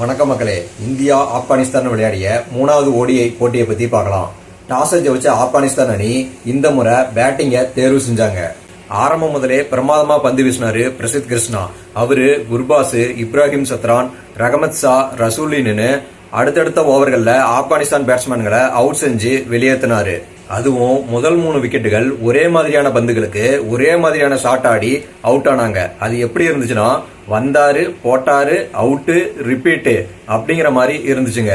வணக்கம் மக்களே. இந்தியா ஆப்கானிஸ்தான் விளையாடிய மூணாவது ஓடிஐ போட்டியை பத்தி பார்க்கலாம். டாஸை ஜெயிச்ச ஆப்கானிஸ்தான் அணி இந்த முறை பேட்டிங்கை தேர்வு செஞ்சாங்க. ஆரம்பம் முதலே பிரமாதமா பந்து வீசினாரு பிரசித் கிருஷ்ணா. அவரு குர்பாஸ், இப்ராஹிம் சத்ரான், ரஹமத் ஷா, ரசூலின்னு அடுத்தடுத்த ஓவர்கள்ல ஆப்கானிஸ்தான் பேட்ஸ்மேன்களை அவுட் செஞ்சு வெளியேற்றினாரு. அதுவும் முதல் 3 விக்கெட்டுகள் ஒரே மாதிரியான பந்துகளுக்கு ஒரே மாதிரியான ஷாட் ஆடி அவுட் ஆனாங்க. அது எப்படி இருந்துச்சுன்னா, வந்தாரு போட்டாரு அவுட்டு ரிப்பீட்டு அப்படிங்கிற மாதிரி இருந்துச்சுங்க.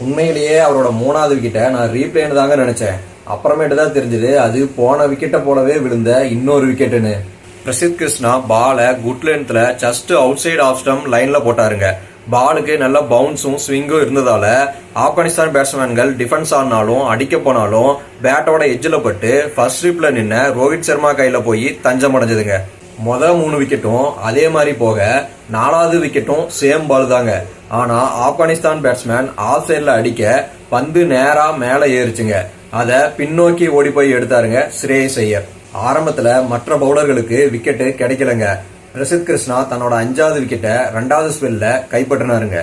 உண்மையிலேயே அவரோட 3வது விக்கெட்டை நான் ரீப்ளேன்னு தாங்க நினைச்சேன். அப்புறமேட்டு தான் தெரிஞ்சது அது போன விக்கெட்டை போலவே விழுந்த இன்னொரு விக்கெட்டுன்னு. பிரசித் கிருஷ்ணா பாலை குட் லென்த்ல just outside off stump லைன்ல போட்டாருங்க. பாலுக்கு நல்ல பவுன்ஸும் ஸ்விங்கும் இருந்ததால ஆப்கானிஸ்தான் பேட்ஸ்மேன்கள் டிஃபென்ஸ் ஆனாலும் அடிக்க போனாலும் பேட்டோட எஜ்ஜில் பட்டு ஃபர்ஸ்ட் ஸ்ட்ரிப்ல நின்ன ரோஹித் சர்மா கையில போய் தஞ்சம் அடைஞ்சதுங்க. முதல் 3 விக்கெட்டும் அதே மாதிரி போக 4வது விக்கெட்டும் சேம் பால் தாங்க. ஆனா ஆப்கானிஸ்தான் பேட்ஸ்மேன் ஆஃப் சைட்ல அடிக்க பந்து நேரா மேல ஏறிச்சுங்க. அதை பின்னோக்கி ஓடி போய் எடுத்தாருங்க ஸ்ரேயஸ் ஐயர். ஆரம்பத்துல மற்ற பவுலர்களுக்கு விக்கெட்டு கிடைக்கலங்க. பிரசித் கிருஷ்ணா தன்னோட 5வது விக்கெட்டை 2வது ஸ்பெல்ல கைப்பற்றினாருங்க.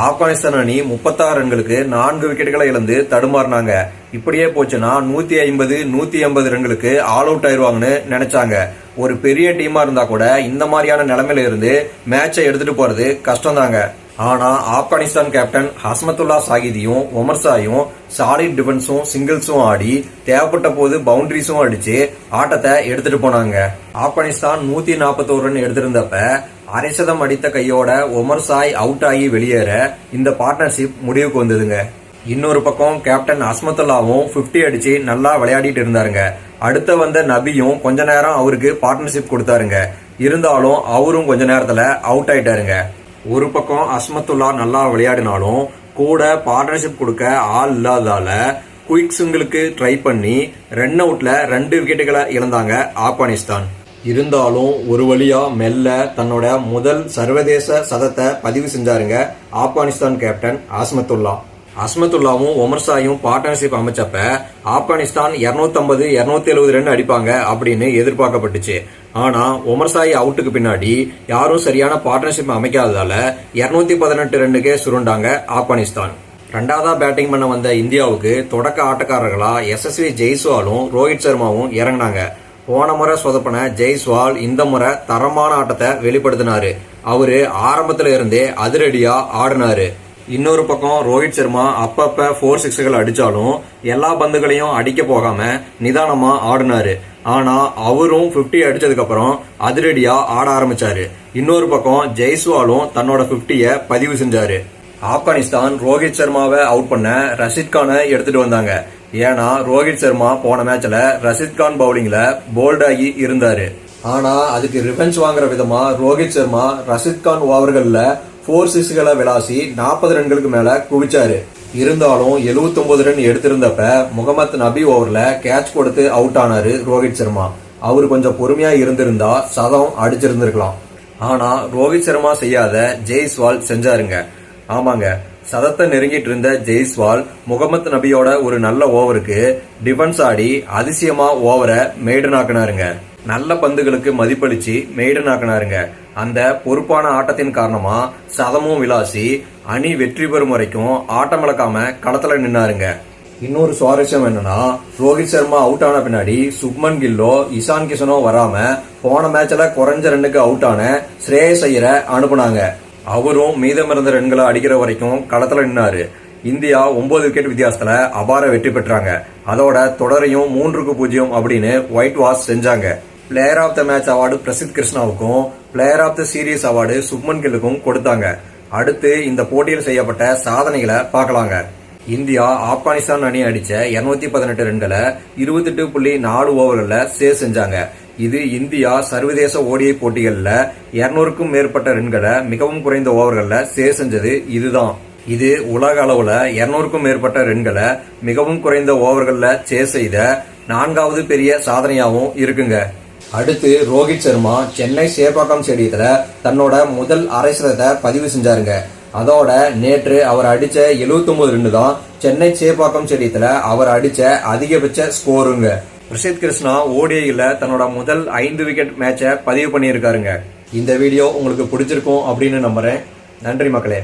ஆப்கானிஸ்தான் அணி 36 ரன்களுக்கு 4 விக்கெட்டுகளை இழந்து தடுமாறினாங்க. இப்படியே போச்சுன்னா 150-180 ரன்களுக்கு ஆல் அவுட் ஆயிருவாங்கன்னு நினைச்சாங்க. ஒரு பெரிய டீமா இருந்தா கூட இந்த மாதிரியான நிலைமையில இருந்து மேட்சை எடுத்துட்டு போறது கஷ்டம் தாங்க. ஆனா ஆப்கானிஸ்தான் கேப்டன் ஹஸ்மத்துல்லா ஷாகிதியும் ஒமர் ஷாயும் சாலிட் டிஃபென்ஸும் சிங்கிள்ஸும் ஆடி தேவைப்பட்ட போது பவுண்டரிஸும் அடிச்சு ஆட்டத்தை எடுத்துட்டு போனாங்க. ஆப்கானிஸ்தான் 141 ரன் எடுத்திருந்தப்ப அரை சதம் அடித்த கையோட ஒமர் ஷாய் அவுட் ஆகி வெளியேற இந்த பார்ட்னர்ஷிப் முடிவுக்கு வந்ததுங்க. இன்னொரு பக்கம் கேப்டன் ஹஸ்மத்துல்லாவும் 50 அடிச்சு நல்லா விளையாடிட்டு இருந்தாருங்க. அடுத்த வந்த நபியும் கொஞ்ச நேரம் அவருக்கு பார்ட்னர்ஷிப் கொடுத்தாருங்க. இருந்தாலும் அவரும் கொஞ்ச நேரத்துல அவுட் ஆயிட்டாருங்க. ஒரு பக்கம் அஸ்மத்துல்லா நல்லா விளையாடினாலும் கூட பார்ட்னர்ஷிப் கொடுக்க ஆள் இல்லாதால குயிக் ஸ்விங்களுக்கு ட்ரை பண்ணி ரன் அவுட்ல 2 விக்கெட்டுகளை இழந்தாங்க ஆப்கானிஸ்தான். இருந்தாலும் ஒரு வழியா மெல்ல தன்னோட முதல் சர்வதேச சதத்தை பதிவு செஞ்சாருங்க ஆப்கானிஸ்தான் கேப்டன் அஸ்மத்துல்லாவும் ஒமர் ஷாயும் பார்ட்னர்ஷிப் அமைச்சப்ப ஆப்கானிஸ்தான் 250-270 ரன் அடிப்பாங்க அப்படின்னு எதிர்பார்க்கப்பட்டுச்சு. ஆனா ஒமர் ஷாய் அவுட்டுக்கு பின்னாடி யாரும் சரியான பார்ட்னர்ஷிப் அமைக்காததால 218 ரன்னுக்கே சுருண்டாங்க ஆப்கானிஸ்தான். 2வதா பேட்டிங் பண்ண வந்த இந்தியாவுக்கு தொடக்க ஆட்டக்காரர்களா எஸ்எஸ்வி ஜெய்ஸ்வாலும் ரோஹித் சர்மாவும் இறங்கினாங்க. போன முறை சொதப்பன ஜெய்ஸ்வால் இந்த முறை தரமான ஆட்டத்தை வெளிப்படுத்தினாரு. அவரு ஆரம்பத்துல இருந்தே அதிரடியா ஆடினாரு. இன்னொரு பக்கம் ரோஹித் சர்மா அப்பப்ப 4-6கள் அடிச்சாலும் எல்லா பந்துகளையும் அடிக்க போகாம நிதானமா ஆடினாரு. ஆனா அவரும் 50 அடிச்சதுக்கு அப்புறம் அதிரடியா ஆட ஆரம்பிச்சாரு. இன்னொரு பக்கம் ஜெய்ஸ்வாலும் தன்னோட 50ய பதிவு செஞ்சாரு. ஆப்கானிஸ்தான் ரோஹித் சர்மாவை அவுட் பண்ண ரஷித் கானை எடுத்துட்டு வந்தாங்க. ஏன்னா ரோஹித் சர்மா போன மேட்ச்ல ரஷித் கான் பவுலிங்ல போல்ட் ஆகி இருந்தாரு. ஆனா அதுக்கு ரிவெஞ்ச் வாங்குற விதமா ரோஹித் சர்மா ரஷித் கான் ஓவர்கள்ல 4-6களை விளாசி 40 ரன்களுக்கு மேல குவிச்சாரு. இருந்தாலும் 79 ரன் எடுத்திருந்தப்ப முகமது நபி ஓவர்ல கேட்ச் கொடுத்து அவுட் ஆனாரு ரோஹித் சர்மா. அவரு கொஞ்சம் பொறுமையா இருந்திருந்தா சதம் அடிச்சிருந்திருக்கலாம். ஆனா ரோஹித் சர்மா செய்யாத ஜெய்ஸ்வால் செஞ்சாருங்க. ஆமாங்க, சதத்தை நெருங்கிட்டு இருந்த ஜெய்ஸ்வால் முகமது நபியோட ஒரு நல்ல ஓவருக்கு டிஃபென்ஸ் ஆடி அதிசயமா ஓவரை மெய்டன் ஆக்கினாருங்க. நல்ல பந்துகளுக்கு மதிப்பளிச்சு மெய்டன் ஆக்கினாருங்க. அந்த பொறுப்பான ஆட்டத்தின் காரணமா சதமும் விளாசி அணி வெற்றி பெறும் வரைக்கும் ஆட்டம் இழக்காம களத்துல நின்னாருங்க. இன்னொரு சுவாரஸ்யம் என்னன்னா, ரோஹித் சர்மா அவுட் ஆன பின்னாடி சுப்மன் கில்லோ இசான் கிஷனோ வராம போன மேட்ச்ல குறைஞ்ச ரன்னுக்கு அவுட் ஆன ஸ்ரேயஸ் ஐயரை அனுப்புனாங்க. அவரும் மீதமிருந்த ரன்களை அடிக்கிற வரைக்கும் களத்துல நின்னாரு. இந்தியா 9 விக்கெட் வித்தியாசத்துல அபார வெற்றி பெற்றாங்க. அதோட தொடரையும் 3-0 அப்படின்னு ஒயிட் வாஷ் செஞ்சாங்க. Player of the match award Prasidh கிருஷ்ணாவுக்கும் player of the series award Shubman கில்லுக்கும் கொடுத்தாங்க. அடுத்து இந்த போட்டியில் செய்யப்பட்ட சாதனைகளை பார்க்கலாங்க. இந்தியா ஆப்கானிஸ்தான் அணி அடிச்ச 218 ரன்களை 28.4 ஓவர்கள்ல சேஸ் செஞ்சாங்க. இது இந்தியா சர்வதேச ஓடிஐ போட்டிகள்ல 200க்கும் மேற்பட்ட ரன்களை மிகவும் குறைந்த ஓவர்கள்ல சேஸ் செஞ்சது இதுதான். இது உலக அளவுல 200க்கும் மேற்பட்ட ரன்களை மிகவும் குறைந்த ஓவர்கள்ல சேஸ் செய்த 4வது பெரிய சாதனையாவும் இருக்குங்க. அடுத்து ரோஹித் சர்மா சென்னை சேப்பாக்கம் ஸ்டேடியத்துல தன்னோட முதல் அரை சதத்தை பதிவு செஞ்சாருங்க. அதோட நேற்று அவர் அடிச்ச 79 ரன் தான் சென்னை சேப்பாக்கம் ஸ்டேடியத்துல அவர் அடிச்ச அதிகபட்ச ஸ்கோருங்க. பிரசித் கிருஷ்ணா ஓடிஐல தன்னோட முதல் 5 விக்கெட் மேட்சை பதிவு பண்ணியிருக்காருங்க. இந்த வீடியோ உங்களுக்கு பிடிச்சிருக்கும் அப்படின்னு நம்புறேன். நன்றி மக்களே.